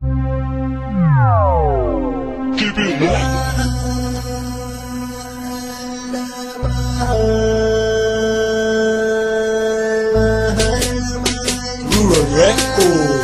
Keep it low. Rural Record.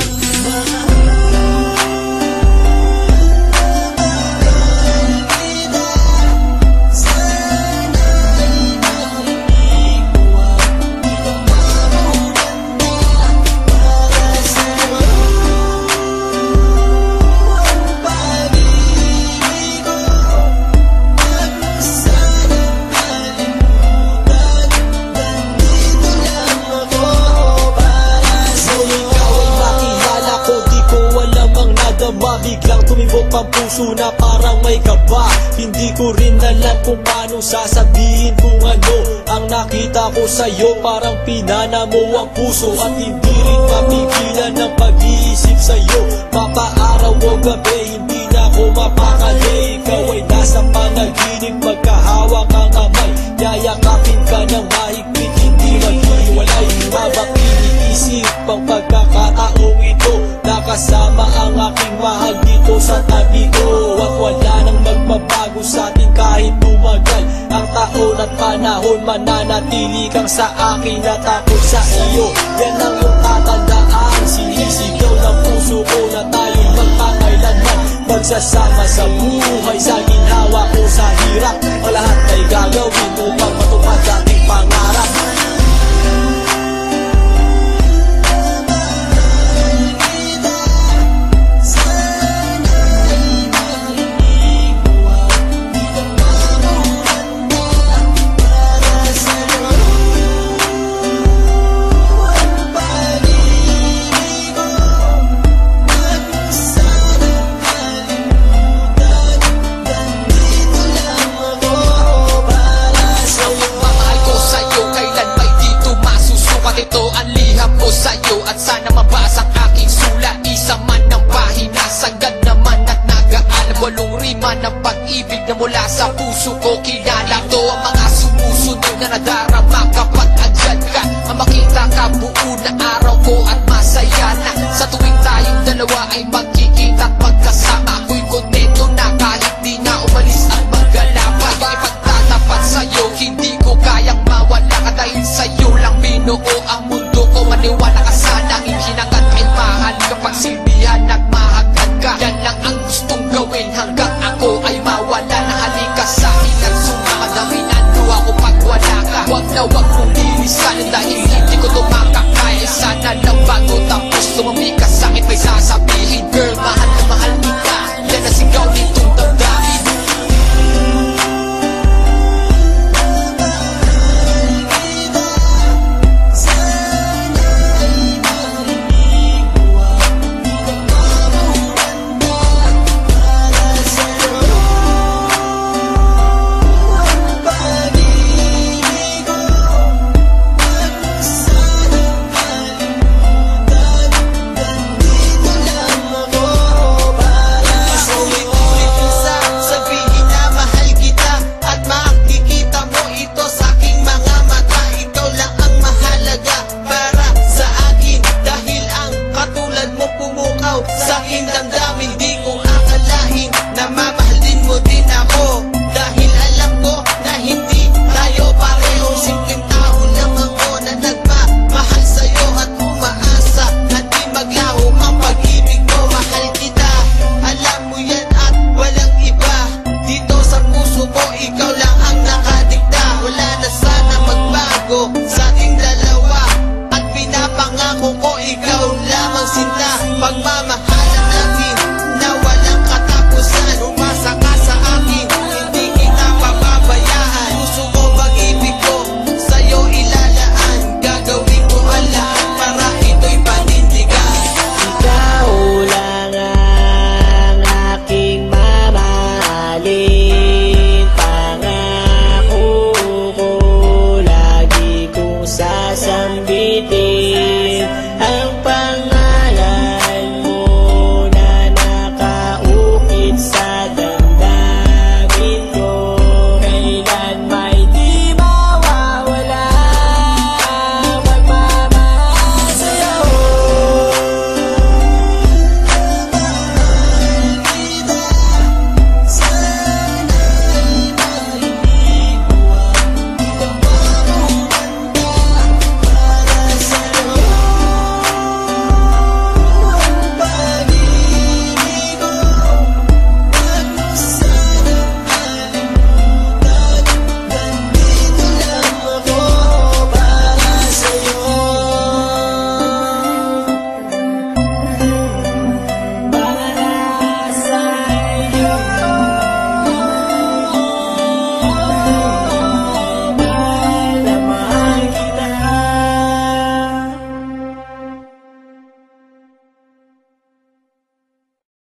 Biglang tumibok ang puso na parang may kaba. Hindi ko rin alam kung paano sasabihin kung ano ang nakita ko sa'yo. Parang pinana mo ang puso at hindi rin mapigilan ng pag-iisip sa'yo. Papaaraw o gabi, hindi na ako mapakali. Ikaw ay nasa panaginip, magkahawak ang kamay. Yayakapin ka ng mahigpit, hindi maghiwalay. Habang iniisip ang pagkakataong ito, nakasama ang aking mahal dito sa tabi ko. At wala nang magbabago sa atin kahit tumagal ang taon at panahon. Mananatili kang sa akin at ako sa iyo. Yan ang iyong tatandaan. Sinisigaw ng puso ko na tayo magpakailanman magsasama sa buhay. Sa ginhawa ko sa hirap, ang lahat ay gagawin upang matupad ating pangarap. Sa'yo at sana mabasa ang aking sulat. Isa man ng pahina, sagad naman at nag-aalab. Walong rima ng pag-ibig na mula sa puso ko. Kilala to ang mga sumusunod na nadarama kapag andyan ka. Ang makita ka buo na araw ko at masaya na. Sa tuwing tayong dalawa ay magkikita at magkasama. Ako'y kontento na kahit di na umalis at maggalapag. Ang ipagtatapat sa'yo, hindi ko kayang mawala ka. Dahil sa'yo lang binuo ang mundo ko. Maniwala ka sana, hinangat ay mahal kapag silbihan at mahagad ka. Yan lang ang gustong gawin hanggang ako ay mawala na. Halika sa akin at sumakadamin ano ako pag wala ka. Huwag na huwag mong lilisan dahil hindi ko tumakakaya. Sana lang bago tapos tumami ka sa akin may sasabihin, girl, mahal na mahal kita. Yan ang sigaw nitong damdamin.